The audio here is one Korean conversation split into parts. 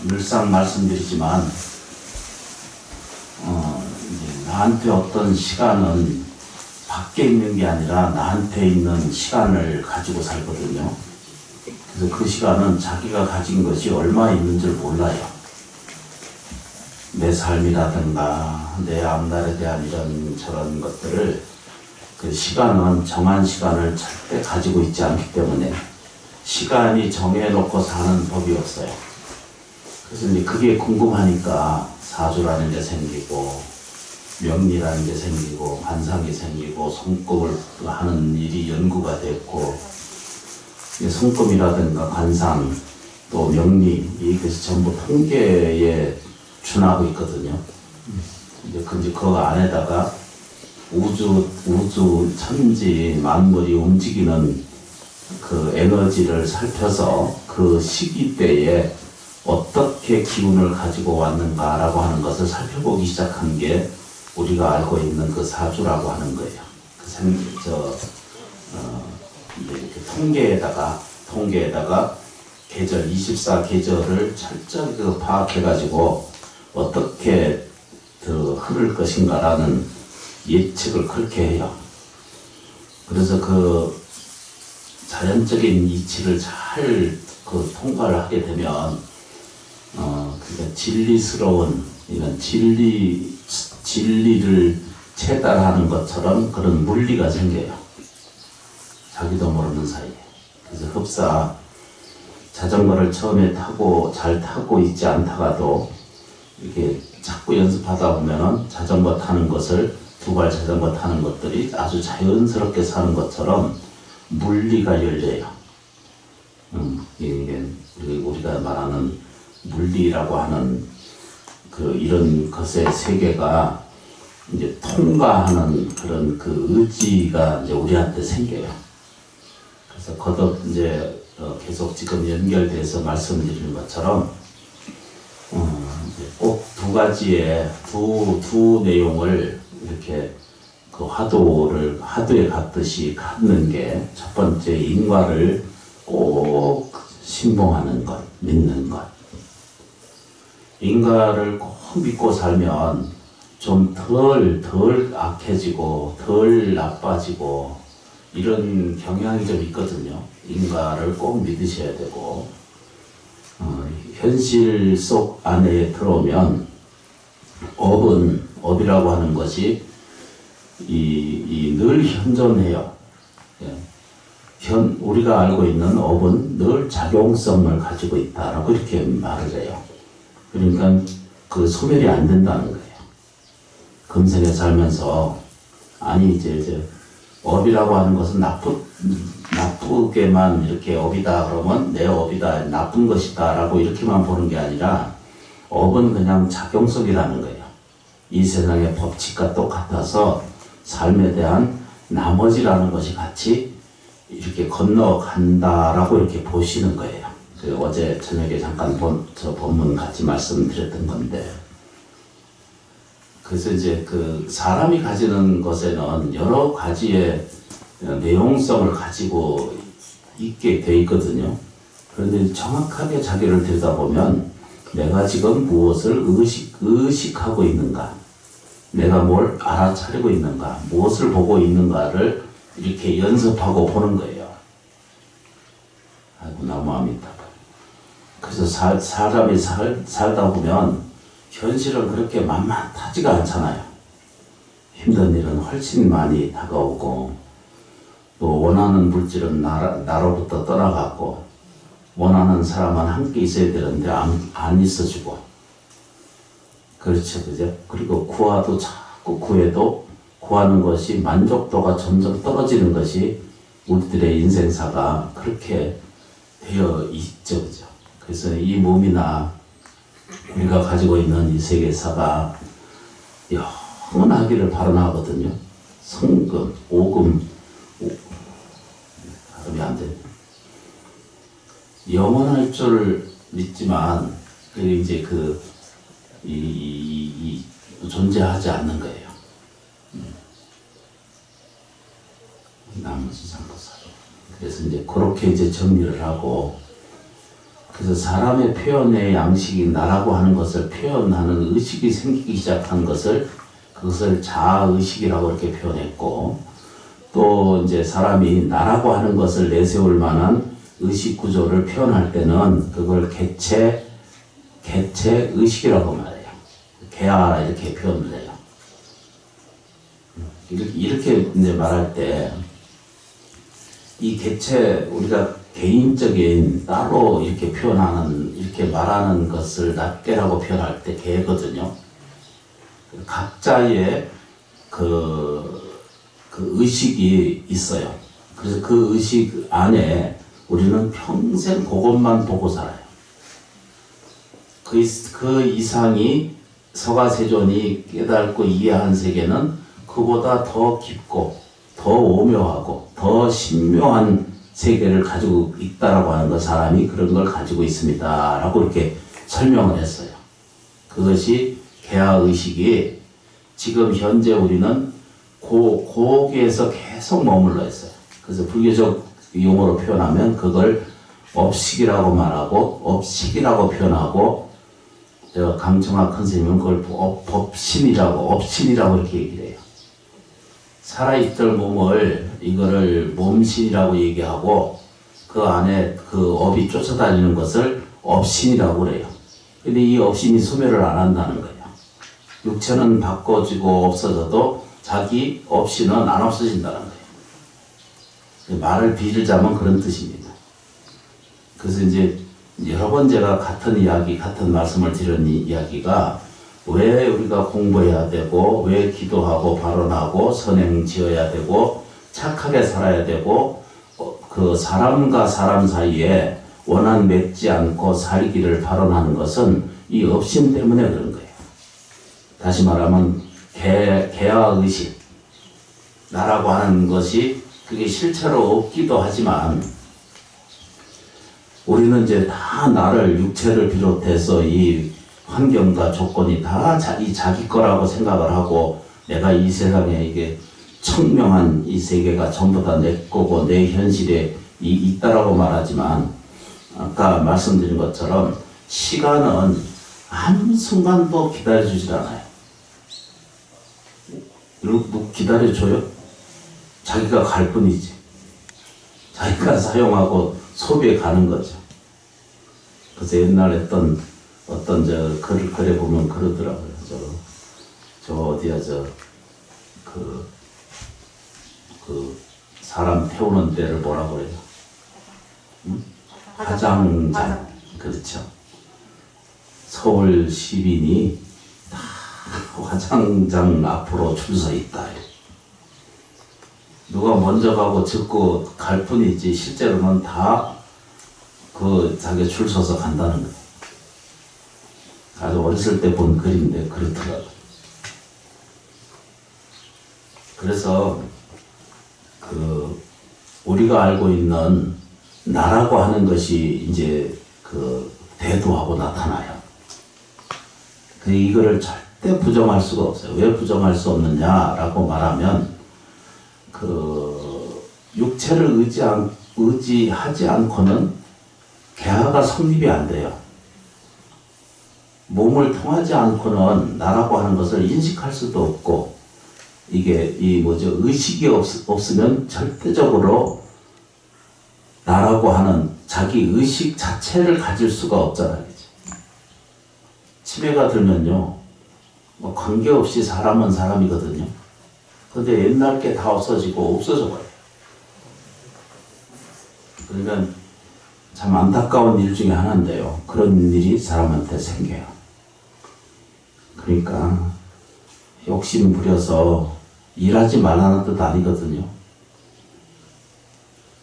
늘상 말씀드리지만 이제 나한테 어떤 시간은 밖에 있는 게 아니라 나한테 있는 시간을 가지고 살거든요. 그래서 그 시간은 자기가 가진 것이 얼마 있는 줄 몰라요. 내 삶이라든가 내 앞날에 대한 이런 저런 것들을 그 시간은 정한 시간을 절대 가지고 있지 않기 때문에 시간이 정해놓고 사는 법이 없어요. 그래서 이제 그게 궁금하니까 사주라는 게 생기고 명리라는 게 생기고 관상이 생기고 손금을 하는 일이 연구가 됐고 손금이라든가 관상 또 명리 이것이 전부 통계에 준하고 있거든요. 이제 그 안에다가 우주 천지 만물이 움직이는 그 에너지를 살펴서 그 시기 때에 어떻게 기운을 가지고 왔는가라고 하는 것을 살펴보기 시작한 게 우리가 알고 있는 그 사주라고 하는 거예요. 이렇게 통계에다가 계절 24계절을 철저히 파악해가지고 어떻게 흐를 것인가라는 예측을 그렇게 해요. 그래서 그 자연적인 이치를 잘 통과를 하게 되면 그러니까 진리스러운 이런 진리를 체달하는 것처럼 그런 물리가 생겨요. 자기도 모르는 사이에. 그래서 흡사 자전거를 처음에 잘 타고 있지 않다가도 이렇게 자꾸 연습하다 보면은 자전거 타는 것을 두 발 자전거 타는 것들이 아주 자연스럽게 사는 것처럼 물리가 열려요. 이게 우리가 말하는 물리라고 하는 이런 것의 세계가 이제 통과하는 그런 의지가 이제 우리한테 생겨요. 그래서 거듭 이제 계속 지금 연결돼서 말씀드리는 것처럼 꼭 두 가지의 두 내용을 이렇게 화두에 갖듯이 갖는 게 첫 번째 인과를 꼭 신봉하는 것, 믿는 것. 인과를 꼭 믿고 살면 좀 덜 악해지고 덜 나빠지고 이런 경향이 좀 있거든요. 인과를 꼭 믿으셔야 되고 현실 속 안에 들어오면 업이라고 하는 것이 늘 현존해요. 우리가 알고 있는 업은 늘 작용성을 가지고 있다라고 이렇게 말을 해요. 그러니까 소멸이 안 된다는 거예요. 금생에 살면서 이제 업이라고 하는 것은 나쁘게만 이렇게 업이다 그러면 내 업이다 나쁜 것이다 라고 이렇게만 보는 게 아니라 업은 그냥 작용성이라는 거예요. 이 세상의 법칙과 똑같아서 삶에 대한 나머지라는 것이 같이 이렇게 건너간다라고 이렇게 보시는 거예요. 어제 저녁에 잠깐 저 본문 같이 말씀드렸던 건데, 그래서 이제 사람이 가지는 것에는 여러 가지의 내용성을 가지고 있게 돼 있거든요. 그런데 정확하게 자기를 들여다보면 내가 지금 무엇을 의식하고 있는가, 내가 뭘 알아차리고 있는가, 무엇을 보고 있는가를 이렇게 연습하고 보는 거예요. 아이고, 나무 마음이 답답해. 그래서 사람이 살다 보면 현실은 그렇게 만만하지가 않잖아요. 힘든 일은 훨씬 많이 다가오고 또 원하는 물질은 나로부터 떠나갔고 원하는 사람은 함께 있어야 되는데 안 있어주고 그렇죠, 그죠? 그리고 구하도 자꾸 구해도 구하는 것이 만족도가 점점 떨어지는 것이 우리들의 인생사가 그렇게 되어 있죠, 그죠? 그래서 이 몸이나 우리가 가지고 있는 이 세계사가 영원하기를 바라나거든요. 성금, 오금, 발음이 안 돼. 영원할 줄 믿지만 이제 존재하지 않는 거예요. 나머지 상도사. 그래서 이제 그렇게 이제 정리를 하고 그래서 사람의 표현의 양식이 나라고 하는 것을 표현하는 의식이 생기기 시작한 것을 그것을 자아의식이라고 이렇게 표현했고, 또 이제 사람이 나라고 하는 것을 내세울 만한 의식 구조를 표현할 때는 그걸 개체의식이라고 말해요. 개아 이렇게 표현을 해요. 이렇게 이제 말할 때 이 개체, 우리가 개인적인 따로 이렇게 표현하는, 이렇게 말하는 것을 낱개라고 표현할 때 개거든요. 각자의 그 의식이 있어요. 그래서 그 의식 안에 우리는 평생 그것만 보고 살아요. 그 이상이 서가세존이 깨닫고 이해한 세계는 그보다 더 깊고 더 오묘하고 더 신묘한 세계를 가지고 있다라고 하는 것, 사람이 그런 걸 가지고 있습니다 라고 이렇게 설명을 했어요. 그것이 개아의식이 지금 현재 우리는 거기에서 계속 머물러 있어요. 그래서 불교적 용어로 표현하면 그걸 업식이라고 말하고 업식이라고 표현하고, 강청학 선생님은 그걸 업신이라고 이렇게 얘기를 해요. 살아있던 몸을 이거를 몸신이라고 얘기하고 그 안에 그 업이 쫓아다니는 것을 업신이라고 그래요. 근데 이 업신이 소멸을 안 한다는 거예요. 육체는 바꿔지고 없어져도 자기 업신은 안 없어진다는 거예요. 말을 빌자면 그런 뜻입니다. 그래서 이제 여러 번 제가 같은 말씀을 드린 이야기가, 왜 우리가 공부해야 되고, 왜 기도하고 발언하고 선행 지어야 되고 착하게 살아야 되고, 그 사람과 사람 사이에 원한 맺지 않고 살기를 발언하는 것은 이 업신 때문에 그런 거예요. 다시 말하면 개아의식, 나라고 하는 것이 그게 실체로 없기도 하지만, 우리는 이제 다 나를, 육체를 비롯해서 이 환경과 조건이 다 자기 거라고 생각을 하고, 내가 이 세상에 이게 청명한 이 세계가 전부 다 내 거고 내 현실에 있다라고 말하지만, 아까 말씀드린 것처럼 시간은 한순간도 기다려주질 않아요. 누구 기다려줘요? 자기가 갈 뿐이지. 자기가 사용하고 소비해 가는 거죠. 그래서 옛날에 어떤 글에 보면 그러더라고요. 그 사람 태우는 데를 뭐라고 그래요? 응? 화장장. 그렇죠. 서울 시민이 다 화장장 앞으로 줄 서 있다. 누가 먼저 가고 짚고 갈 뿐이지 실제로는 다 자기 줄 서서 간다는 거예요. 아주 어렸을 때 본 글인데 그렇더라고요. 그래서 우리가 알고 있는 나라고 하는 것이 이제 대도하고 나타나요. 이거를 절대 부정할 수가 없어요. 왜 부정할 수 없느냐라고 말하면, 육체를 의지하지 않고는 개화가 성립이 안 돼요. 몸을 통하지 않고는 나라고 하는 것을 인식할 수도 없고, 이게 의식이 없으면 절대적으로 나라고 하는 자기 의식 자체를 가질 수가 없잖아요. 치매가 들면요, 관계없이 사람은 사람이거든요. 근데 옛날 게 다 없어지고 없어져 버려요. 그러니까 참 안타까운 일 중에 하나인데요. 그런 일이 사람한테 생겨요. 그러니까 욕심 부려서 일하지 말라는 뜻 아니거든요.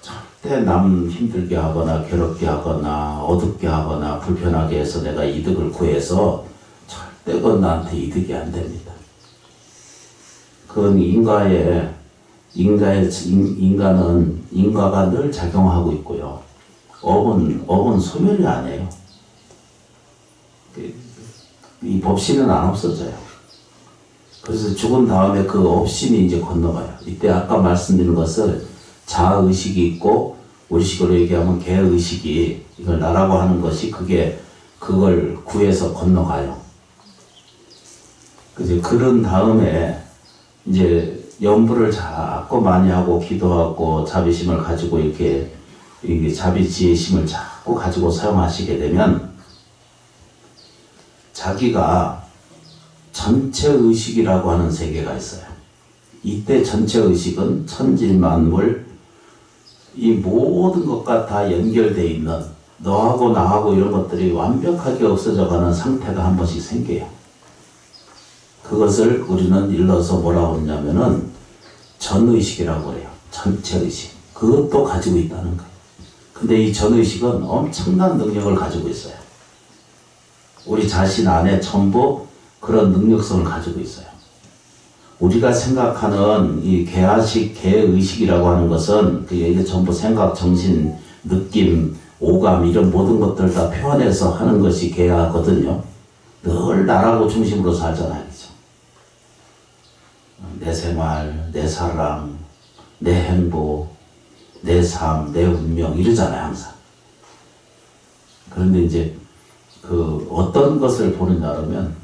절대 남 힘들게 하거나 괴롭게 하거나 어둡게 하거나 불편하게 해서 내가 이득을 구해서 절대 그건 나한테 이득이 안 됩니다. 그건 인과가 늘 작용하고 있고요. 업은 소멸이 안 해요. 이 법신은 안 없어져요. 그래서 죽은 다음에 그 업신이 이제 건너가요. 이때 아까 말씀드린 것을 자아의식이 있고 우리식으로 얘기하면 개의식이 이걸 나라고 하는 것이 그걸 구해서 건너가요. 그런 다음에 이제 염불을 자꾸 많이 하고 기도하고 자비심을 가지고 이렇게 자비지혜심을 자꾸 가지고 사용하시게 되면 자기가 전체의식이라고 하는 세계가 있어요. 이때 전체의식은 천지만물 이 모든 것과 다 연결되어 있는 너하고 나하고 이런 것들이 완벽하게 없어져가는 상태가 한 번씩 생겨요. 그것을 우리는 일러서 뭐라고 하냐면은 전의식이라고 해요. 전체의식. 그것도 가지고 있다는 거예요. 근데 이 전의식은 엄청난 능력을 가지고 있어요. 우리 자신 안에 전부 그런 능력성을 가지고 있어요. 우리가 생각하는 이 개화식, 개의식이라고 하는 것은 이게 전부 생각, 정신, 느낌, 오감 이런 모든 것들 다 표현해서 하는 것이 개화거든요. 늘 나라고 중심으로 살잖아요. 그죠? 내 생활, 내 사랑, 내 행복, 내 삶, 내 운명 이러잖아요. 항상. 그런데 이제 어떤 것을 보느냐 그러면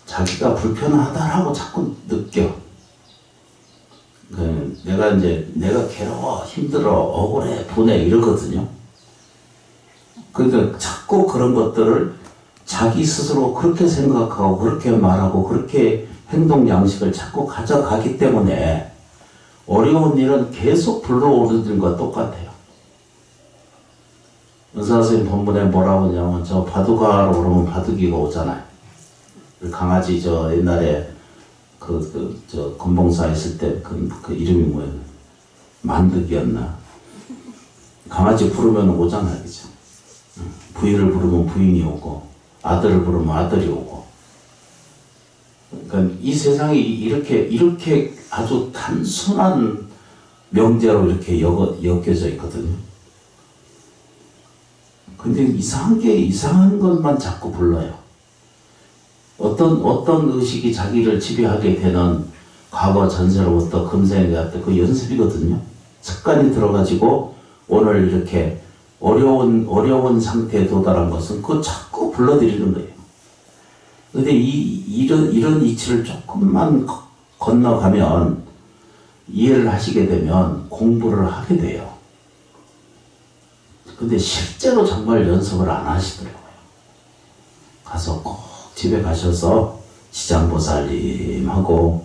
자기가 불편하다라고 자꾸 느껴. 내가 괴로워, 힘들어, 억울해, 분해 이러거든요. 그러니까 자꾸 그런 것들을 자기 스스로 그렇게 생각하고 그렇게 말하고 그렇게 행동 양식을 자꾸 가져가기 때문에 어려운 일은 계속 불러오르는 것과 똑같아요. 은사선생님 본문에 뭐라고 하냐면 저 바둑하러 그러면 바둑이가 오잖아요. 강아지 옛날에 건봉사 있을 때 그 이름이 뭐예요? 만득이었나? 강아지 부르면 오잖아요. 그죠? 부인을 부르면 부인이 오고 아들을 부르면 아들이 오고. 그러니까 이 세상이 이렇게 아주 단순한 명제로 이렇게 엮여져 있거든요. 근데 이상한 것만 자꾸 불러요. 어떤 의식이 자기를 지배하게 되는 과거 전세로부터 금생에 왔던 그 연습이거든요. 습관이 들어가지고 오늘 이렇게 어려운 상태에 도달한 것은 그거 자꾸 불러들이는 거예요. 근데 이런 이치를 조금만 건너가면 이해를 하시게 되면 공부를 하게 돼요. 근데 실제로 정말 연습을 안 하시더라고요. 가서 꼭 집에 가셔서 지장보살님하고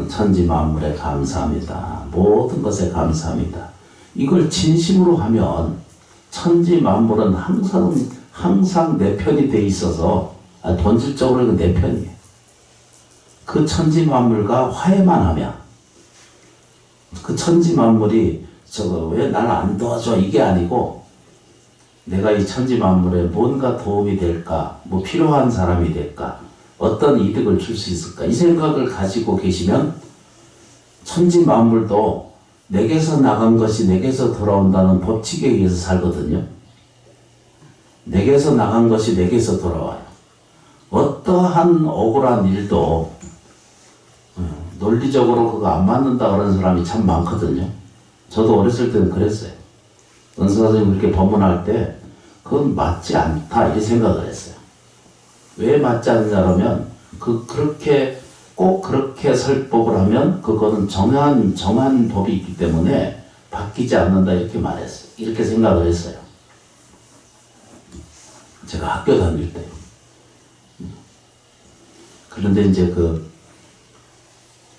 천지만물에 감사합니다. 모든 것에 감사합니다. 이걸 진심으로 하면 천지만물은 항상 내 편이 돼 있어서 본질적으로 내 편이에요. 그 천지만물과 화해만 하면 그 천지만물이 왜 날 안 도와줘 이게 아니고 내가 이 천지만물에 뭔가 도움이 될까, 뭐 필요한 사람이 될까, 어떤 이득을 줄 수 있을까 이 생각을 가지고 계시면 천지만물도 내게서 나간 것이 내게서 돌아온다는 법칙에 의해서 살거든요. 내게서 나간 것이 내게서 돌아와요. 어떠한 억울한 일도 논리적으로 그거 안 맞는다 그러는 사람이 참 많거든요. 저도 어렸을 때는 그랬어요. 은사선생님 그렇게 법문할 때 그건 맞지 않다 이 생각을 했어요. 왜 맞지 않느냐면 꼭 그렇게 설법을 하면 그거는 정한 법이 있기 때문에 바뀌지 않는다 이렇게 말했어요. 이렇게 생각을 했어요. 제가 학교 다닐 때. 그런데 이제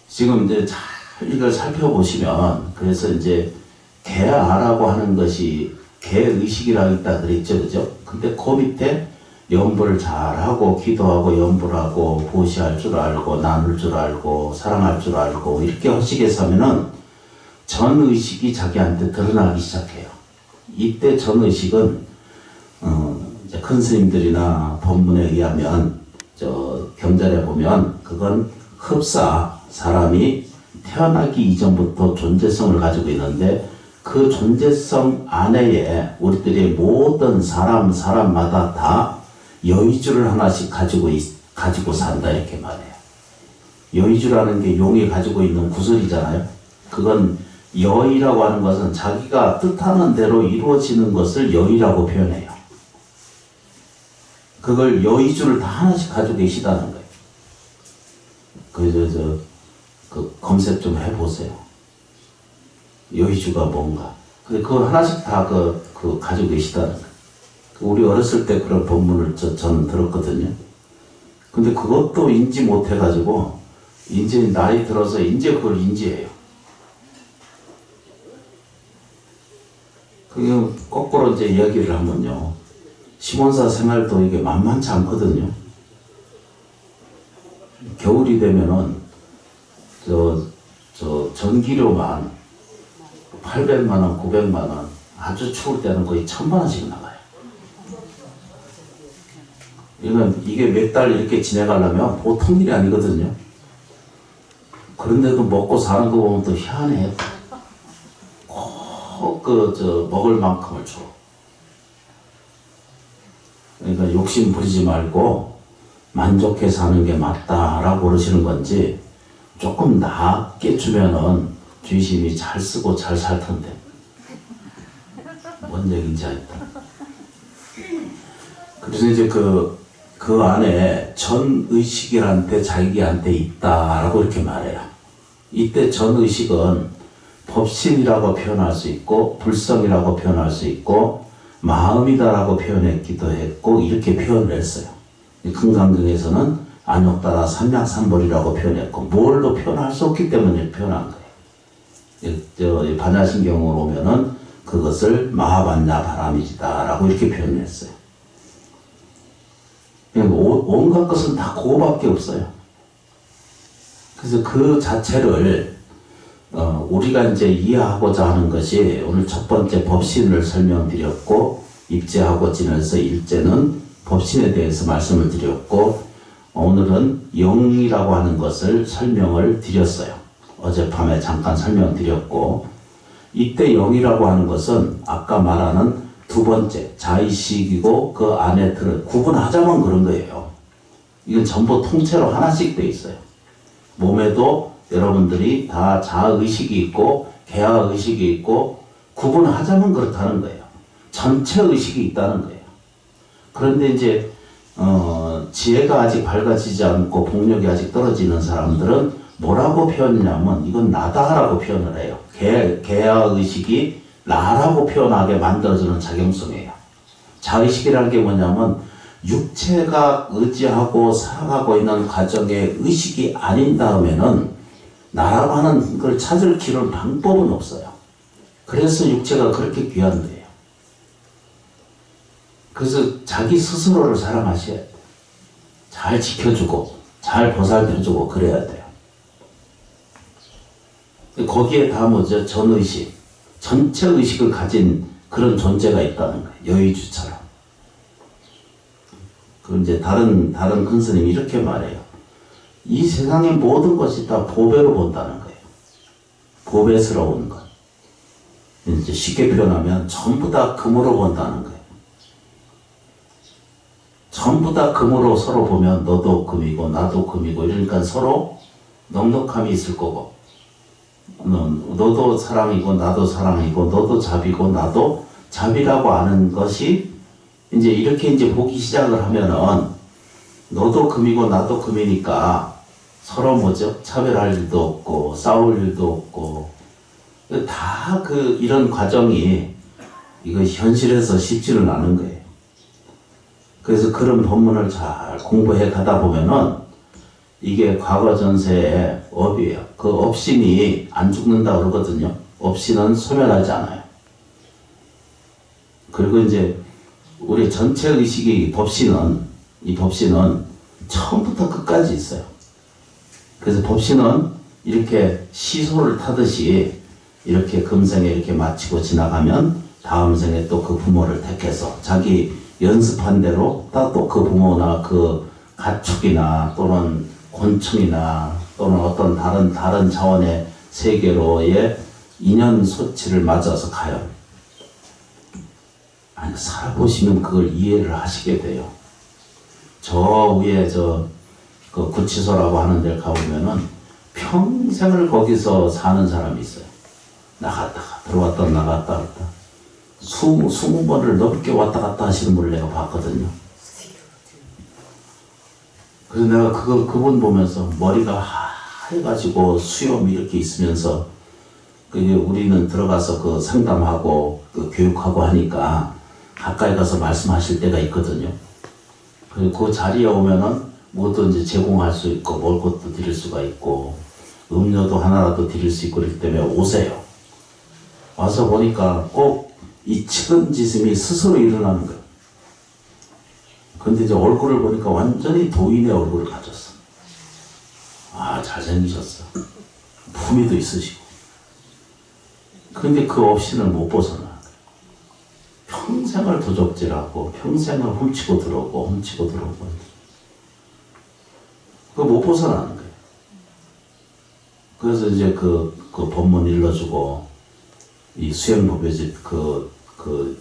지금 이제 잘 이걸 살펴보시면 그래서 이제 개아라고 하는 것이 개의식이라고 있다 그랬죠. 그죠? 근데 그 밑에 염불을 잘하고 기도하고 염불하고 보시할 줄 알고 나눌 줄 알고 사랑할 줄 알고 이렇게 하시겠어 하면은 전의식이 자기한테 드러나기 시작해요. 이때 전의식은 이제 큰 스님들이나 법문에 의하면 경전에 보면 그건 흡사 사람이 태어나기 이전부터 존재성을 가지고 있는데 그 존재성 안에 우리들의 모든 사람마다 다 여의주를 하나씩 가지고 산다 이렇게 말해요. 여의주라는 게 용이 가지고 있는 구슬이잖아요. 그건 여의라고 하는 것은 자기가 뜻하는 대로 이루어지는 것을 여의라고 표현해요. 그걸 여의주를 다 하나씩 가지고 계시다는 거예요. 그 검색 좀 해보세요. 여의주가 뭔가. 근데 그걸 하나씩 다 가지고 계시다는 거예요. 우리 어렸을 때 그런 본문을 저는 들었거든요. 근데 그것도 인지 못해가지고, 이제 나이 들어서 이제 그걸 인지해요. 그게 거꾸로 이제 이야기를 하면요. 시몬사 생활도 이게 만만치 않거든요. 겨울이 되면은, 전기료만 800만원, 900만원, 아주 추울 때는 거의 1000만원씩 나가요. 이게 몇 달 이렇게 지내가려면 보통 일이 아니거든요. 그런데도 먹고 사는 거 보면 또 희한해요. 꼭 먹을 만큼을 줘. 그러니까 욕심 부리지 말고 만족해 사는 게 맞다라고 그러시는 건지, 조금 낮게 주면은 주심이 잘 쓰고 잘 살 텐데. 뭔 얘기인지 알겠다. 그래서 이제 그 안에 전의식이라는 데 자기한테 있다라고 이렇게 말해요. 이때 전의식은 법신이라고 표현할 수 있고, 불성이라고 표현할 수 있고, 마음이다라고 표현했기도 했고, 이렇게 표현을 했어요. 금강경에서는 안욕따라 삼약삼벌이라고 표현했고, 뭘로 표현할 수 없기 때문에 표현한 거예요. 반야신경으로 오면은 그것을 마하반야 바람이지다라고 이렇게 표현했어요. 온갖 것은 다 그거밖에 없어요. 그래서 그 자체를 우리가 이제 이해하고자 하는 것이, 오늘 첫 번째 법신을 설명드렸고, 입제하고 지내서 일제는 법신에 대해서 말씀을 드렸고, 오늘은 영이라고 하는 것을 설명을 드렸어요. 어젯밤에 잠깐 설명드렸고, 이때 영이라고 하는 것은 아까 말하는 두 번째 자의식이고, 그 안에 구분하자면 그런 거예요. 이건 전부 통째로 하나씩 돼 있어요. 몸에도 여러분들이 다 자의식이 있고 개화의식이 있고, 구분하자면 그렇다는 거예요. 전체 의식이 있다는 거예요. 그런데 이제 지혜가 아직 밝아지지 않고 복력이 아직 떨어지는 사람들은 뭐라고 표현하냐면, 이건 나다라고 표현을 해요. 개화의식이 나라고 표현하게 만들어주는 작용성이에요. 자의식이라는 게 뭐냐면, 육체가 의지하고 살아가고 있는 과정의 의식이 아닌 다음에는 나라고 하는 걸 찾을 길은 방법은 없어요. 그래서 육체가 그렇게 귀한 거예요. 그래서 자기 스스로를 사랑하셔야 돼요. 잘 지켜주고 잘 보살펴주고 그래야 돼요. 거기에 다 뭐죠? 전의식, 전체 의식을 가진 그런 존재가 있다는 거예요. 여의주처럼. 그 이제 다른 큰 스님이 이렇게 말해요. 이 세상의 모든 것이 다 보배로 본다는 거예요. 보배스러운 것. 이제 쉽게 표현하면 전부 다 금으로 본다는 거예요. 전부 다 금으로 서로 보면 너도 금이고 나도 금이고, 이러니까 서로 넉넉함이 있을 거고, 너도 사랑이고 나도 사랑이고, 너도 잡이고 나도 잡이라고 하는 것이 이제 이렇게 이제 보기 시작을 하면은, 너도 금이고 나도 금이니까 서로 뭐죠? 차별할 일도 없고 싸울 일도 없고, 다 이런 과정이 이거 현실에서 쉽지는 않은 거예요. 그래서 그런 법문을 잘 공부해 가다 보면은 이게 과거 전세의 업이에요. 그 업신이 안 죽는다 그러거든요. 업신은 소멸하지 않아요. 그리고 이제 우리 전체 의식이 이 법신은 처음부터 끝까지 있어요. 그래서 법신은 이렇게 시소를 타듯이 이렇게 금생에 이렇게 마치고 지나가면 다음 생에 또 그 부모를 택해서 자기 연습한 대로 또 그 부모나 그 가축이나 또는 곤충이나 또는 어떤 다른 차원의 세계로의 인연 소치를 맞아서 가요. 아니, 살아보시면 그걸 이해를 하시게 돼요. 저 위에 그 구치소라고 하는 데를 가보면은 평생을 거기서 사는 사람이 있어요. 나갔다가 들어왔다 나갔다 20번을 넘게 왔다 갔다 하시는 분을 내가 봤거든요. 그래서 내가 그분 보면서 머리가 하얘가지고 수염이 이렇게 있으면서 우리는 들어가서 그 상담하고 그 교육하고 하니까 가까이 가서 말씀하실 때가 있거든요. 그리고 그 자리에 오면은 뭐든지 제공할 수 있고 먹을 것도 드릴 수가 있고 음료도 하나라도 드릴 수 있고 그렇기 때문에 오세요. 와서 보니까 꼭 이 측은지심이 스스로 일어나는 거예요. 근데 이제 얼굴을 보니까 완전히 도인의 얼굴을 가졌어. 아, 잘생기셨어. 품위도 있으시고. 근데 그 없이는 못 벗어나. 평생을 도적질하고 평생을 훔치고 들어오고 훔치고 들어오고. 그거 못 벗어나는 거예요. 그래서 이제 그 법문 일러주고 이 수행법요집 그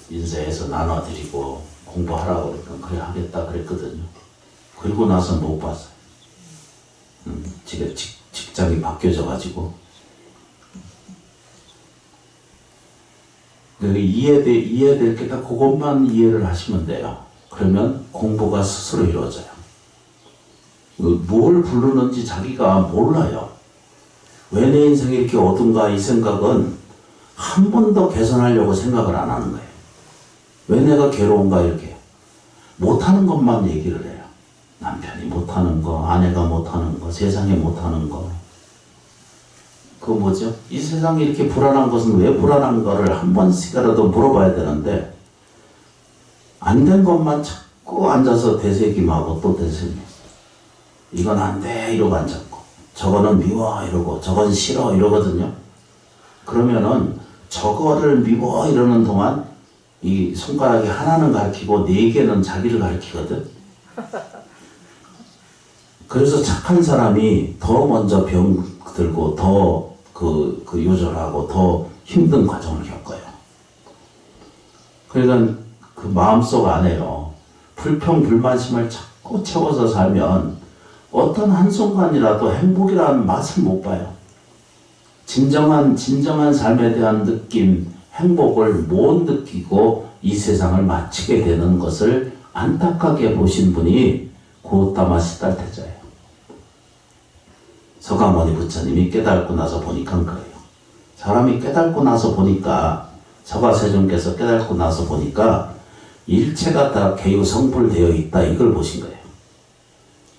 인쇄해서 나눠드리고 공부하라고 그러니까 그래 하겠다 그랬거든요. 그리고 나서 못 봤어요. 지금 직장이 바뀌어져가지고 이해될 게 딱 그것만 이해를 하시면 돼요. 그러면 공부가 스스로 이루어져요. 뭘 부르는지 자기가 몰라요. 왜 내 인생이 이렇게 어둔가 이 생각은 한 번도 개선하려고 생각을 안 하는 거예요. 왜 내가 괴로운가 이렇게 못하는 것만 얘기를 해요. 남편이 못하는 거, 아내가 못하는 거, 세상에 못하는 거. 그 뭐죠? 이 세상에 이렇게 불안한 것은 왜 불안한 거를 한 번씩이라도 물어봐야 되는데 안 된 것만 자꾸 앉아서 되새김하고 또 되새김. 이건 안 돼 이러고 앉았고 저거는 미워 이러고 저건 싫어 이러거든요. 그러면은 저거를 미워 이러는 동안 이 손가락이 하나는 가르치고 4개는 자기를 가르치거든. 그래서 착한 사람이 더 먼저 병 들고 더 요절하고 더 힘든 과정을 겪어요. 그러니까 그 마음속 안에요. 불평 불만심을 자꾸 채워서 살면 어떤 한순간이라도 행복이라는 맛을 못 봐요. 진정한 삶에 대한 느낌, 행복을 못 느끼고 이 세상을 마치게 되는 것을 안타깝게 보신 분이 고우타마 시달태자예요. 서가모니 부처님이 깨닫고 나서 보니까 그래요. 사람이 깨닫고 나서 보니까 서가세존께서 깨닫고 나서 보니까 일체가 다 개유성불되어 있다 이걸 보신 거예요.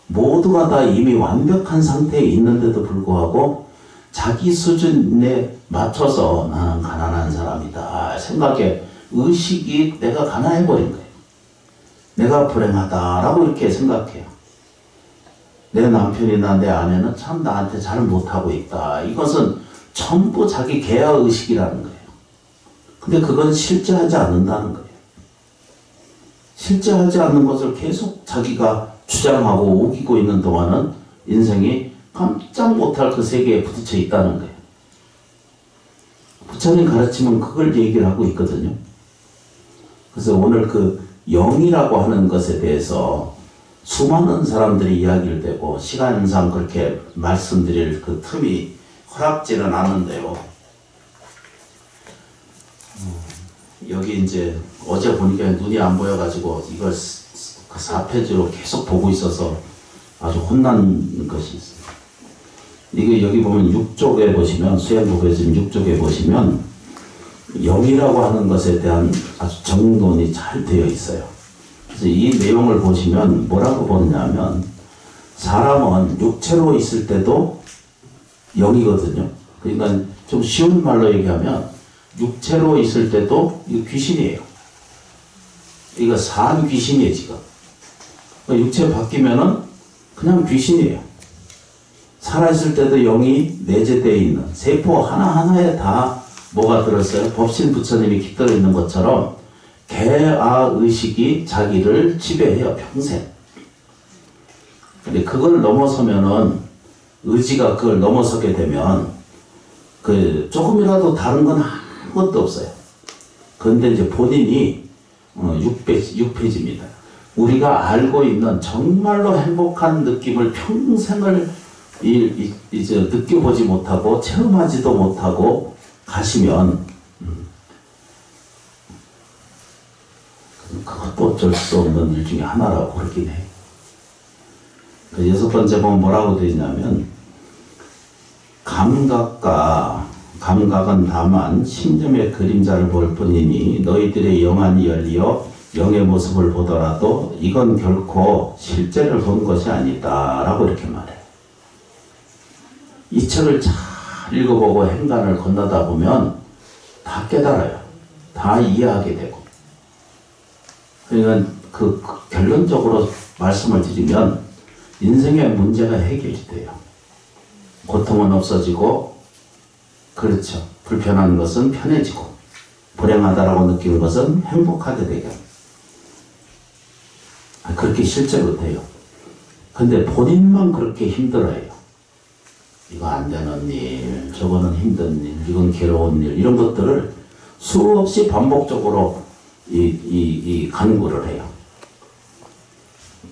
모두가 다 이미 완벽한 상태에 있는데도 불구하고 자기 수준에 맞춰서 나는 가난한 사람이다 생각에 의식이 내가 가난해버린 거예요. 내가 불행하다라고 이렇게 생각해요. 내 남편이나 내 아내는 참 나한테 잘 못하고 있다. 이것은 전부 자기 개화의식이라는 거예요. 근데 그건 실제하지 않는다는 거예요. 실제하지 않는 것을 계속 자기가 주장하고 우기고 있는 동안은 인생이 깜짝 못할 그 세계에 부딪혀 있다는 거예요. 부처님 가르치면 그걸 얘기를 하고 있거든요. 그래서 오늘 그 영이라고 하는 것에 대해서 수많은 사람들이 이야기를 되고 시간상 그렇게 말씀드릴 그 틈이 허락지는 않는데요. 여기 이제 어제 보니까 눈이 안 보여가지고 이걸 그 4페이지로 계속 보고 있어서 아주 혼난 것이 있어요. 이게 여기 보면 6쪽에 보시면 수행법에서 6쪽에 보시면 영이라고 하는 것에 대한 아주 정론이 잘 되어 있어요. 그래서 이 내용을 보시면 뭐라고 보느냐면 사람은 육체로 있을 때도 영이거든요. 그러니까 좀 쉬운 말로 얘기하면 육체로 있을 때도 이거 귀신이에요. 이거 산 귀신이에요 지금. 육체 바뀌면은 그냥 귀신이에요. 살아있을 때도 영이 내재되어 있는 세포 하나하나에 다 뭐가 들었어요? 법신 부처님이 깃들어 있는 것처럼 개아의식이 자기를 지배해요 평생. 근데 그걸 넘어서면은 의지가 그걸 넘어서게 되면 그 조금이라도 다른 건 아무것도 없어요. 그런데 이제 본인이 6페이지입니다. 우리가 알고 있는 정말로 행복한 느낌을 평생을 이제 느껴보지 못하고 체험하지도 못하고 가시면 그것도 어쩔 수 없는 일 중에 하나라고 그러긴 해. 그 6번째 보면 뭐라고 되어 있냐면 감각은 다만 심점의 그림자를 볼 뿐이니 너희들의 영안이 열리어 영의 모습을 보더라도 이건 결코 실제를 본 것이 아니다 라고 이렇게 말해. 이 책을 잘 읽어보고 행간을 건너다 보면 다 깨달아요. 다 이해하게 되고. 그러니까 그 결론적으로 말씀을 드리면 인생의 문제가 해결이 돼요. 고통은 없어지고, 그렇죠. 불편한 것은 편해지고, 불행하다라고 느끼는 것은 행복하게 되게. 그렇게 실제로 돼요. 근데 본인만 그렇게 힘들어해요. 이거 안 되는 일, 저거는 힘든 일, 이건 괴로운 일, 이런 것들을 수없이 반복적으로 간구를 해요.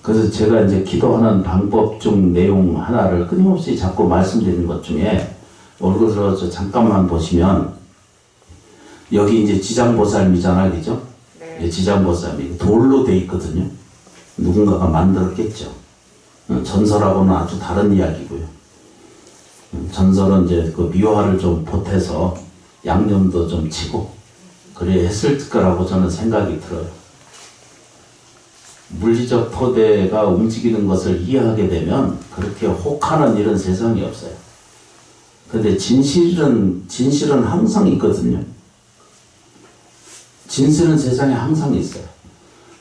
그래서 제가 이제 기도하는 방법 중 내용 하나를 끊임없이 자꾸 말씀드리는 것 중에 얼굴 들어서 잠깐만 보시면 여기 이제 지장보살미잖아, 그죠? 네. 지장보살미 돌로 돼 있거든요. 누군가가 만들었겠죠. 전설하고는 아주 다른 이야기고요. 전설은 이제 그 미화를 좀 보태서 양념도 좀 치고 그래 했을 거라고 저는 생각이 들어요. 물리적 토대가 움직이는 것을 이해하게 되면 그렇게 혹하는 일은 세상에 없어요. 근데 진실은 항상 있거든요. 진실은 세상에 항상 있어요.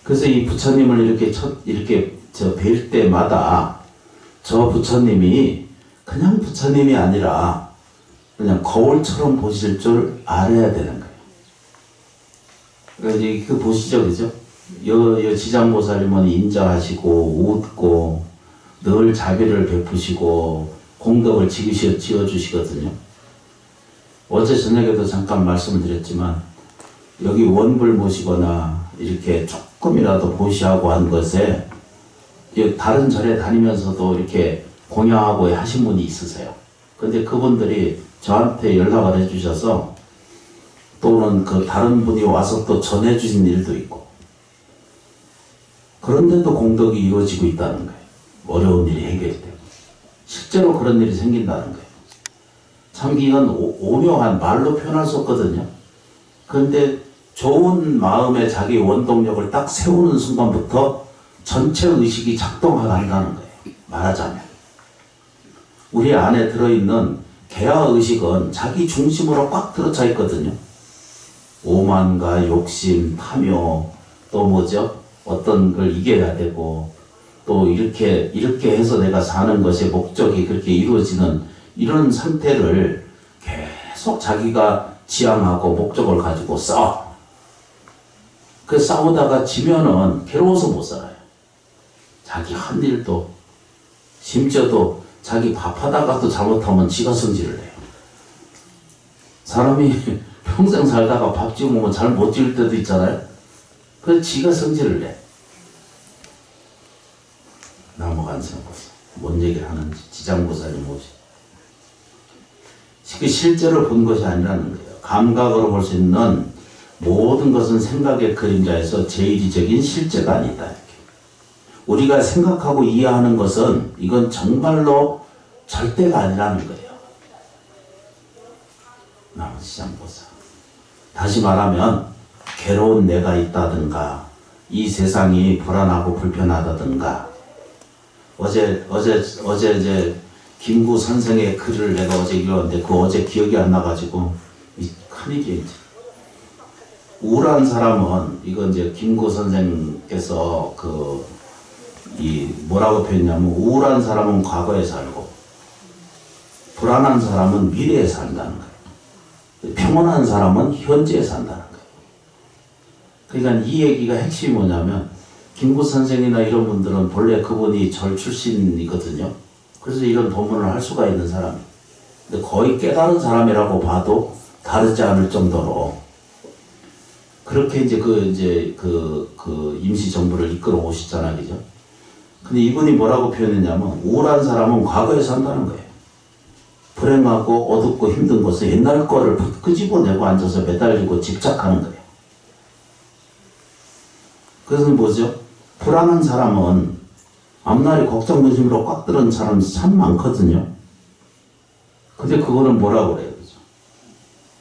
그래서 이 부처님을 이렇게 뵐 때마다 저 부처님이 그냥 부처님이 아니라 그냥 거울처럼 보실 줄 알아야 되는 거예요. 그러니까 이제 그 보시죠, 그죠? 여 지장보살님은 인자하시고 웃고 늘 자비를 베푸시고 공덕을 지어주시거든요. 어제 저녁에도 잠깐 말씀을 드렸지만 여기 원불 모시거나 이렇게 조금이라도 보시하고 한 것에 다른 절에 다니면서도 이렇게 공양하고 하신 분이 있으세요. 근데 그분들이 저한테 연락을 해주셔서 또는 그 다른 분이 와서 또 전해주신 일도 있고 그런데도 공덕이 이루어지고 있다는 거예요. 어려운 일이 해결이 되고 실제로 그런 일이 생긴다는 거예요. 참 이건 오묘한 말로 표현할 수 없거든요. 그런데 좋은 마음에 자기 원동력을 딱 세우는 순간부터 전체 의식이 작동한다는 거예요. 말하자면 우리 안에 들어있는 개화의식은 자기 중심으로 꽉 들어차 있거든요. 오만과 욕심, 탐욕, 또 뭐죠? 어떤 걸 이겨야 되고 또 이렇게 해서 내가 사는 것의 목적이 그렇게 이루어지는 이런 상태를 계속 자기가 지향하고 목적을 가지고 싸워. 그 싸우다가 지면은 괴로워서 못 살아요. 자기 한 일도 심지어도 자기 밥하다가도 잘못하면 지가 성질을 내요. 사람이 평생 살다가 밥 지어 먹으면 잘 못 지을 때도 있잖아요. 그래서 지가 성질을 내. 넘어간 생각보다 뭔 얘기를 하는지 지장보살님 모시. 그 실제로 본 것이 아니라는 거예요. 감각으로 볼 수 있는 모든 것은 생각의 그림자에서 제일이적인 실제가 아니다. 이렇게. 우리가 생각하고 이해하는 것은 이건 정말로 절대가 아니라는 거예요. 남지장보살. 다시 말하면 괴로운 내가 있다든가 이 세상이 불안하고 불편하다든가 어제 이제 김구 선생의 글을 내가 어제 읽었는데 그 어제 기억이 안 나가지고 큰일이에요. 이제. 우울한 사람은 이건 이제 김구 선생께서 뭐라고 표현했냐면 우울한 사람은 과거에 살고 불안한 사람은 미래에 산다는 거예요. 평온한 사람은 현재에 산다는 거예요. 그러니까 이 얘기가 핵심이 뭐냐면 김구 선생이나 이런 분들은 본래 그분이 절 출신이거든요. 그래서 이런 법문을 할 수가 있는 사람이에요. 근데 거의 깨달은 사람이라고 봐도 다르지 않을 정도로 그렇게 이제 임시정부를 이끌어 오시잖아요. 그죠? 근데 이분이 뭐라고 표현했냐면 우울한 사람은 과거에 산다는 거예요. 불행하고 어둡고 힘든 것은 옛날 거를 끄집어내고 앉아서 매달리고 집착하는 거예요. 그래서 뭐죠? 불안한 사람은 앞날이 걱정 근심으로 꽉 들은 사람 참 많거든요. 근데 그거는 뭐라고 그래요? 그죠?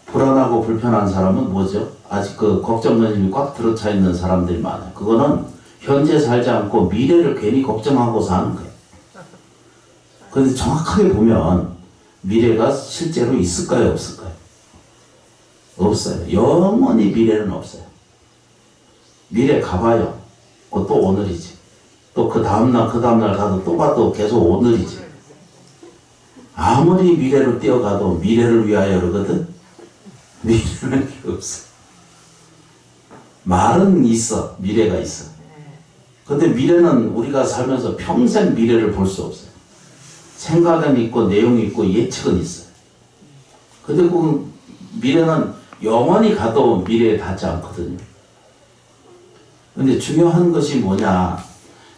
불안하고 불편한 사람은 뭐죠? 아직 그 걱정 근심이 꽉 들어차 있는 사람들이 많아요. 그거는 현재 살지 않고 미래를 괜히 걱정하고 사는 거예요. 그런데 정확하게 보면 미래가 실제로 있을까요? 없을까요? 없어요. 영원히 미래는 없어요. 미래 가봐요. 또 오늘이지. 또 그 다음날 가도 또 봐도 계속 오늘이지. 아무리 미래로 뛰어가도 미래를 위하여 그러거든? 미래는 없어. 말은 있어. 미래가 있어. 근데 미래는 우리가 살면서 평생 미래를 볼 수 없어요. 생각은 있고 내용이 있고 예측은 있어요. 근데 그 미래는 영원히 가도 미래에 닿지 않거든요. 근데 중요한 것이 뭐냐?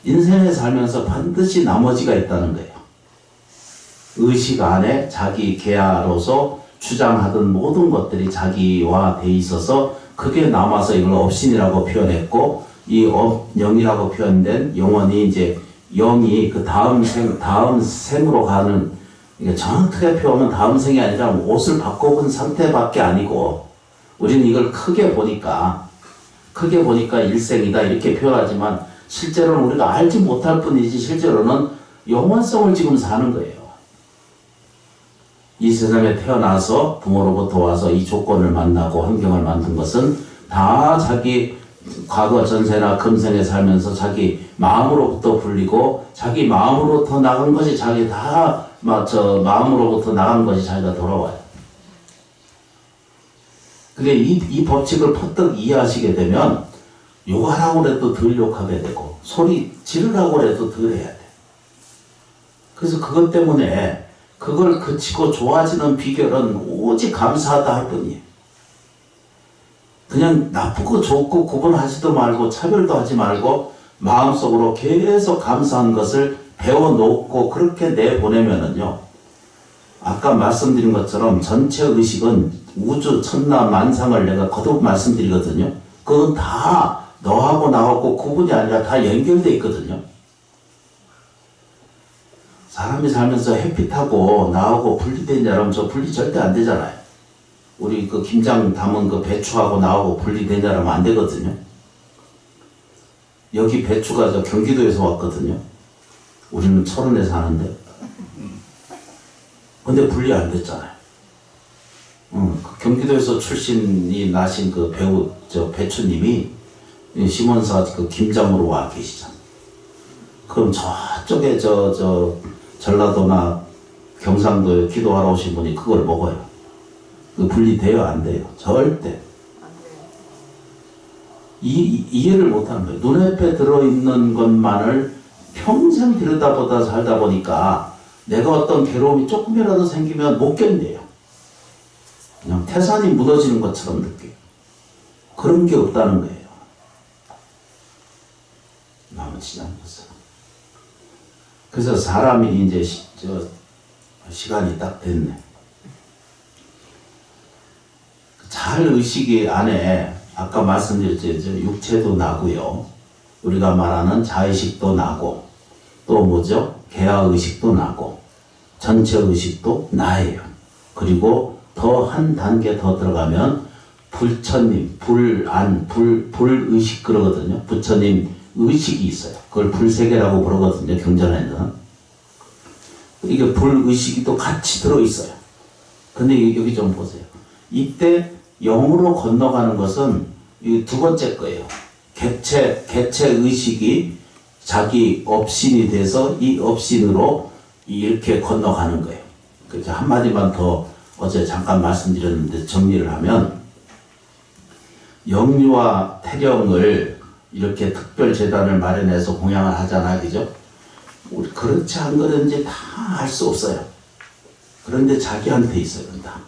인생에 살면서 반드시 나머지가 있다는 거예요. 의식 안에 자기 계야로서 주장하던 모든 것들이 자기와 돼 있어서 그게 남아서 이걸 업신이라고 표현했고, 이 영이라고 표현된 영혼이 이제 영이 그 다음 생으로 가는, 이게 정확하게 표현하면 다음 생이 아니라 옷을 바꿔본 상태밖에 아니고, 우리는 이걸 크게 보니까 일생이다 이렇게 표현하지만 실제로는 우리가 알지 못할 뿐이지 실제로는 영원성을 지금 사는 거예요. 이 세상에 태어나서 부모로부터 와서 이 조건을 만나고 환경을 만든 것은 다 자기 과거 전세나 금생에 살면서 자기 마음으로부터 불리고 자기 마음으로부터 나간 것이 자기 다 마음으로부터 나간 것이 자기가 돌아와요. 그게 이 법칙을 퍼뜩 이해하시게 되면 욕하라고 해도 덜 욕하게 되고 소리 지르라고 해도 덜 해야 돼. 그래서 그것 때문에 그걸 그치고 좋아지는 비결은 오직 감사하다 할 뿐이에요. 그냥 나쁘고 좋고 구분하지도 말고 차별도 하지 말고 마음속으로 계속 감사한 것을 배워놓고 그렇게 내보내면은요, 아까 말씀드린 것처럼 전체 의식은 우주 천나 만상을 내가 거듭 말씀드리거든요. 그건 다 너하고 나하고 구분이 아니라 다 연결되어 있거든요. 사람이 살면서 햇빛하고 나하고 분리되냐면 저 분리 절대 안 되잖아요. 우리 그 김장 담은 그 배추하고 나하고 분리되냐면 안 되거든요. 여기 배추가 저 경기도에서 왔거든요. 우리는 철원에 사는데. 근데 분리 안 됐잖아요. 그 경기도에서 출신이 나신 그 배우 저 배추님이 심원사 그 김장으로 와 계시잖아요. 그럼 저쪽에 저 전라도나 경상도에 기도하러 오신 분이 그걸 먹어요. 그 분리돼요? 안 돼요? 절대. 이해를 못하는 거예요. 눈앞에 들어있는 것만을 평생 들여다보다 살다 보니까 내가 어떤 괴로움이 조금이라도 생기면 못 견뎌요. 그냥 태산이 무너지는 것처럼 느껴요. 그런 게 없다는 거예요. 나머지 않겠어. 그래서 사람이 이제 시간이 딱 됐네. 잘 의식이 안에 아까 말씀드렸죠. 육체도 나고요. 우리가 말하는 자의식도 나고 또 뭐죠? 개화의식도 나고 전체 의식도 나예요. 그리고 더 한 단계 더 들어가면 불처님, 불의식 그러거든요. 부처님 의식이 있어요. 그걸 불세계라고 부르거든요. 경전에는. 이게 불의식이 또 같이 들어있어요. 근데 여기 좀 보세요. 이때 영으로 건너가는 것은 이 두 번째 거예요. 개체 의식이 자기 업신이 돼서 이 업신으로 이렇게 건너가는 거예요. 그래서 한마디만 더 어제 잠깐 말씀드렸는데 정리를 하면, 영유와 태령을 이렇게 특별 재단을 마련해서 공양을 하잖아요. 그죠? 우리 그렇지 않은 거든지 다 알 수 없어요. 그런데 자기한테 있어요. 다.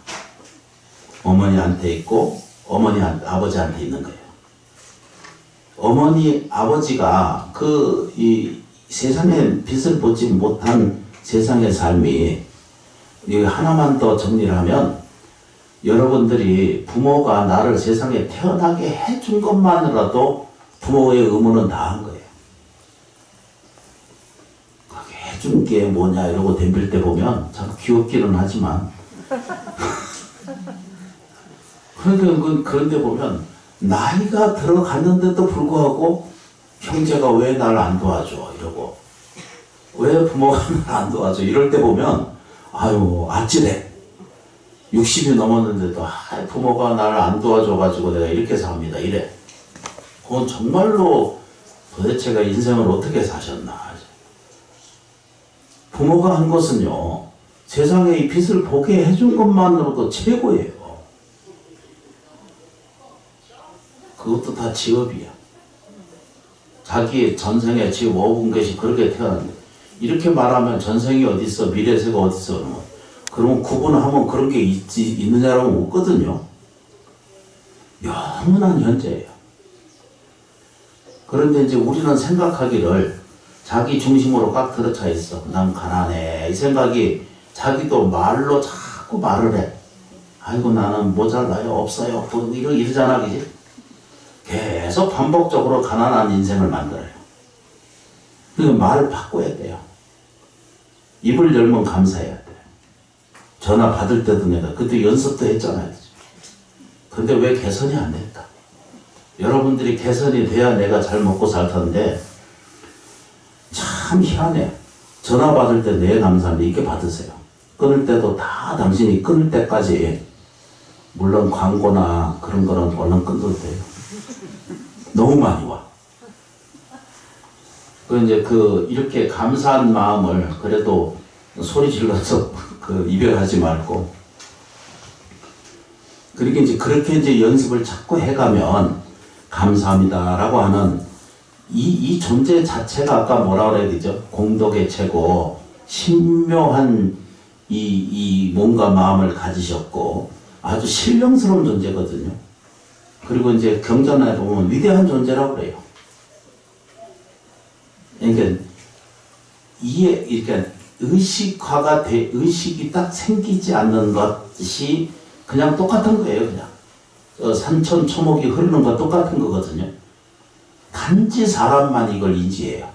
어머니한테 있고 아버지한테 있는 거예요. 어머니 아버지가 이 세상에 빛을 보지 못한 세상의 삶이 이 하나만 더 정리를 하면 여러분들이 부모가 나를 세상에 태어나게 해준 것만으로도 부모의 의무는 다 한 거예요. 그렇게 해준 게 뭐냐 이러고 덤빌 때 보면 참 귀엽기는 하지만 그런데 보면 나이가 들어갔는데도 불구하고 형제가 왜 날 안 도와줘 이러고 왜 부모가 날 안 도와줘 이럴 때 보면 아유 아찔해. 60이 넘었는데도 부모가 나를 안 도와줘가지고 내가 이렇게 삽니다 이래. 그건 정말로 도대체가 인생을 어떻게 사셨나. 부모가 한 것은요 세상에 이 빛을 보게 해준 것만으로도 최고예요. 그것도 다 직업이야. 자기 전생에 지금 5분계시 그렇게 태어났는데 이렇게 말하면 전생이 어딨어 미래세가 어딨어 그러면 구분하면 그런 게 있느냐라고 묻거든요. 영원한 현재예요. 그런데 이제 우리는 생각하기를 자기 중심으로 꽉 들어차 있어. 난 가난해. 이 생각이 자기도 말로 자꾸 말을 해. 아이고 나는 모자라요 없어요 이러잖아 그지? 계속 반복적으로 가난한 인생을 만들어요. 그러니까 말을 바꿔야 돼요. 입을 열면 감사해야 돼. 전화 받을 때도 내가 그때 연습도 했잖아요. 근데 왜 개선이 안 됐다? 여러분들이 개선이 돼야 내가 잘 먹고 살 텐데 참 희한해. 전화 받을 때 네 감사한데 이렇게 받으세요. 끊을 때도 다 당신이 끊을 때까지 물론 광고나 그런 거는 얼른 끊어도 돼요. 너무 많이 와. 이제 이렇게 감사한 마음을 그래도 소리 질러서 이별하지 말고. 그렇게 이제 연습을 자꾸 해가면 감사합니다라고 하는 이 존재 자체가 아까 뭐라 그래야 되죠? 공덕의 최고, 신묘한 이 뭔가 마음을 가지셨고 아주 신령스러운 존재거든요. 그리고 이제 경전에 보면 위대한 존재라고 그래요. 그러니까 의식화가 의식이 딱 생기지 않는 것이 그냥 똑같은 거예요. 그냥 산천 초목이 흐르는 거 똑같은 거거든요. 단지 사람만 이걸 인지해요.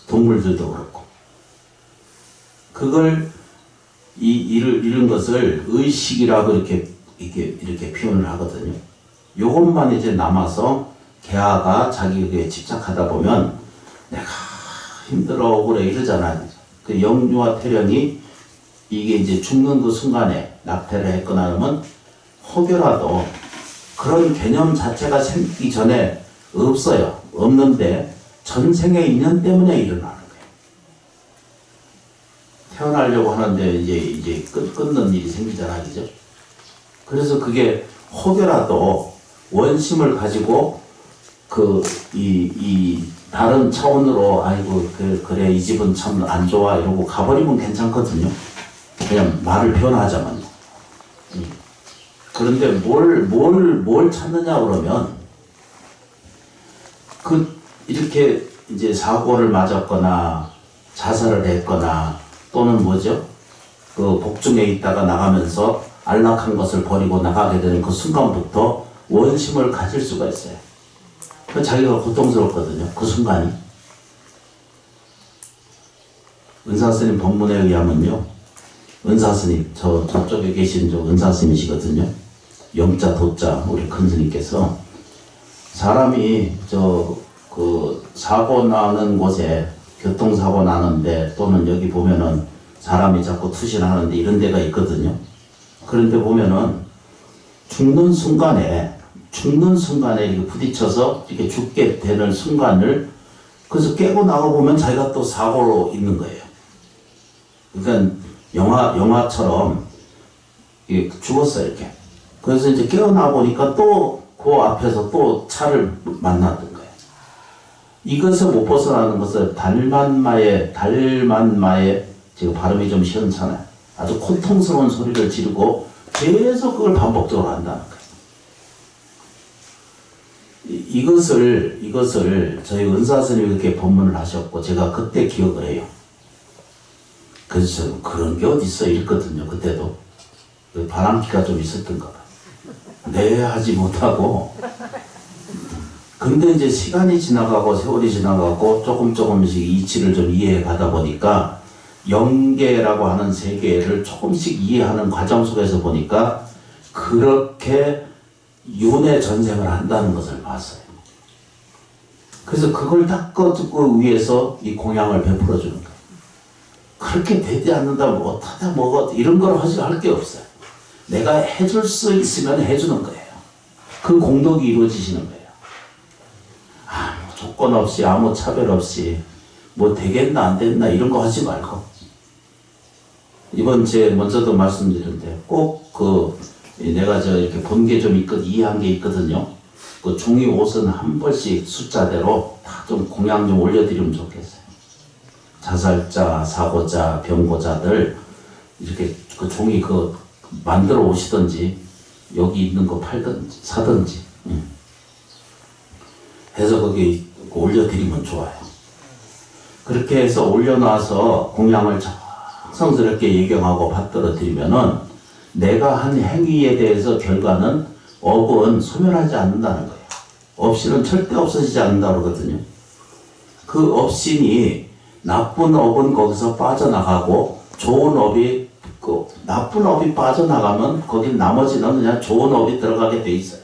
동물들도 그렇고. 그걸 이런 것을 의식이라고 이렇게 표현을 하거든요. 요것만 이제 남아서 개화가 자기에게 집착하다 보면 내가 힘들어 억울해 이러잖아요. 그 영유아 태령이 이게 이제 죽는 그 순간에 낙태를 했거나 하면 혹여라도 그런 개념 자체가 생기기 전에 없어요. 없는데 전생의 인연 때문에 일어나는 거예요. 태어나려고 하는데 이제 끊는 일이 생기잖아요. 그죠? 그래서 그게 혹여라도 원심을 가지고 이 다른 차원으로 아이고 그래 이 집은 참 안 좋아 이러고 가버리면 괜찮거든요. 그냥 말을 표현하자면. 그런데 뭘 찾느냐 그러면 이렇게 이제 사고를 맞았거나 자살을 했거나 또는 뭐죠? 복중에 있다가 나가면서 안락한 것을 버리고 나가게 되는 그 순간부터 원심을 가질 수가 있어요. 자기가 고통스럽거든요. 그 순간이. 은사스님 법문에 의하면요. 은사스님, 저쪽에 계신 은사스님이시거든요. 영자 도자 우리 큰 스님께서 사람이 사고 나는 곳에 교통사고 나는데 또는 여기 보면은 사람이 자꾸 투신하는데 이런 데가 있거든요. 그런데 보면은 죽는 순간에 이렇게 부딪혀서 이렇게 죽게 되는 순간을 그래서 깨고 나가보면 자기가 또 사고로 있는 거예요. 그러니까 영화처럼 죽었어요, 이렇게. 그래서 이제 깨어나 보니까 또 그 앞에서 또 차를 만났던 거예요. 이것을 못 벗어나는 것을 달만마의 지금 발음이 좀 시원찮아요. 아주 고통스러운 소리를 지르고 계속 그걸 반복적으로 한다는 거예요. 이것을 저희 은사 스님이 이렇게 법문을 하셨고 제가 그때 기억을 해요. 그래서 저는 그런 게 어딨어 이랬거든요. 그때도 바람기가 좀 있었던가 봐요. 네 하지 못하고. 근데 이제 시간이 지나가고 세월이 지나가고 조금씩 이치를 좀 이해해 가다 보니까 영계라고 하는 세계를 조금씩 이해하는 과정 속에서 보니까 그렇게 윤회 전생을 한다는 것을 봤어요. 그래서 그걸 닦아주고 위해서 이 공양을 베풀어 주는 거예요. 그렇게 되지 않는다, 못하다, 뭐가 이런 걸 할 게 없어요. 내가 해줄 수 있으면 해주는 거예요. 그 공덕이 이루어지시는 거예요. 아무 조건 없이, 아무 차별 없이, 뭐 되겠나 안 됐나 이런 거 하지 말고. 이번 먼저도 말씀드렸는데 꼭 내가 이렇게 본 게 좀 이해한 게 있거든요. 그 종이 옷은 한 벌씩 숫자대로 다 좀 공양 좀 올려드리면 좋겠어요. 자살자, 사고자, 병고자들 이렇게 그 종이 만들어 오시든지 여기 있는 거 팔든지 사든지 해서 거기 올려드리면 좋아요. 그렇게 해서 올려놔서 공양을 성스럽게 예경하고 받들어 드리면은 내가 한 행위에 대해서 결과는 업은 소멸하지 않는다는 거예요. 업신은 절대 없어지지 않는다 그러거든요. 그 업신이 나쁜 업은 거기서 빠져나가고 좋은 업이 나쁜 업이 빠져나가면 거기 나머지는 그냥 좋은 업이 들어가게 돼 있어요.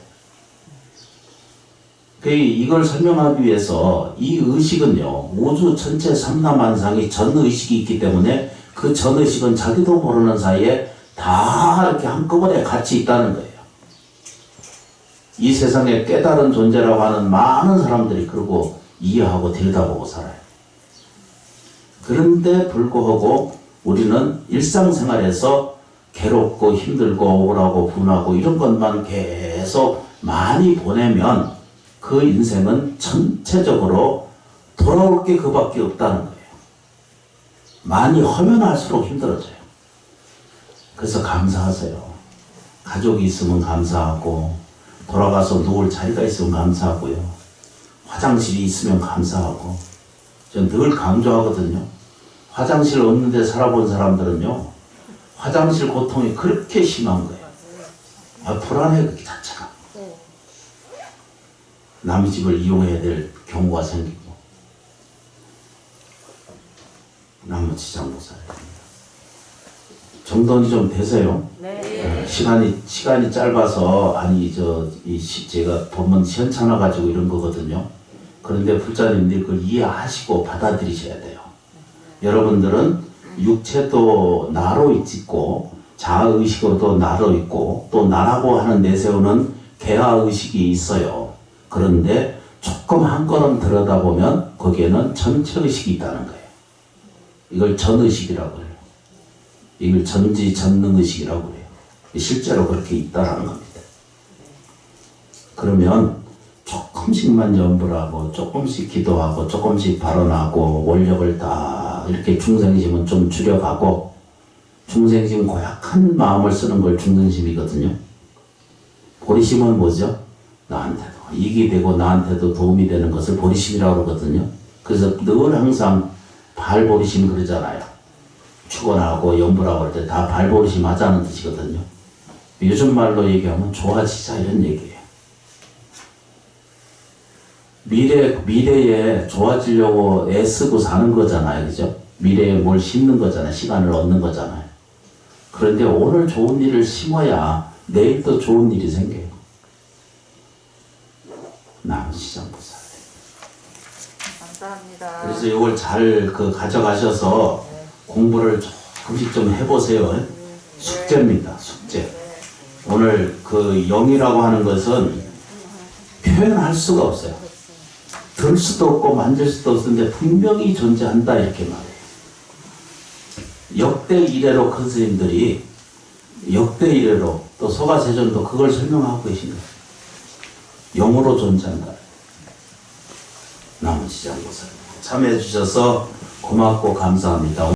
이걸 설명하기 위해서 이 의식은요, 우주 전체 삼라만상이 전의식이 있기 때문에 그 전의식은 자기도 모르는 사이에 다 이렇게 한꺼번에 같이 있다는 거예요. 이 세상에 깨달은 존재라고 하는 많은 사람들이 그러고 이해하고 들여다보고 살아요. 그런데 불구하고 우리는 일상생활에서 괴롭고 힘들고 억울하고 분하고 이런 것만 계속 많이 보내면 그 인생은 전체적으로 돌아올 게 그밖에 없다는 거예요. 많이 하면 할수록 힘들어져요. 그래서 감사하세요. 가족이 있으면 감사하고, 돌아가서 누울 자리가 있으면 감사하고요. 화장실이 있으면 감사하고. 전 늘 강조하거든요. 화장실 없는 데 살아본 사람들은요, 화장실 고통이 그렇게 심한 거예요. 불안해, 그 자체가. 남의 집을 이용해야 될 경우가 생기고. 남무지장보살입니다. 정돈이 좀 되세요? 네. 시간이 짧아서, 제가 법문 시원찮아 가지고 이런 거거든요. 그런데 불자님들이 그걸 이해하시고 받아들이셔야 돼요. 여러분들은 육체도 나로 있고, 자아의식으로도 나로 있고, 또 나라고 하는 내세우는 개화의식이 있어요. 그런데 조금 한 걸음 들여다보면 거기에는 전체의식이 있다는 거예요. 이걸 전의식이라고 해요. 이걸 전지전능의식이라고 해요. 실제로 그렇게 있다라는 겁니다. 그러면 조금씩만 염불 하고 조금씩 기도하고 조금씩 발언하고 원력을 다 이렇게 중생심은 좀 줄여가고, 중생심 고약한 마음을 쓰는 걸 중생심이거든요. 보리심은 뭐죠? 나한테도 이익이 되고 나한테도 도움이 되는 것을 보리심이라고 그러거든요. 그래서 늘 항상 발보리심 그러잖아요. 축원하고 염불하고 할 때 다 발보리심 하자는 뜻이거든요. 요즘 말로 얘기하면 좋아지자 이런 얘기예요. 미래에 좋아지려고 애쓰고 사는 거잖아요. 그죠? 미래에 뭘 심는 거잖아요. 시간을 얻는 거잖아요. 그런데 오늘 좋은 일을 심어야 내일 또 좋은 일이 생겨요. 남시장보살. 감사합니다. 그래서 이걸 잘 가져가셔서 공부를 조금씩 좀 해보세요. 숙제입니다. 숙제. 오늘 영이라고 하는 것은 표현할 수가 없어요. 들 수도 없고 만질 수도 없는데 분명히 존재한다 이렇게 말해요. 역대 이래로 큰 스님들이 역대 이래로 또 소가세존도 그걸 설명하고 계신 거예요. 영으로 존재한다. 남은 지장보살 참여해 주셔서 고맙고 감사합니다.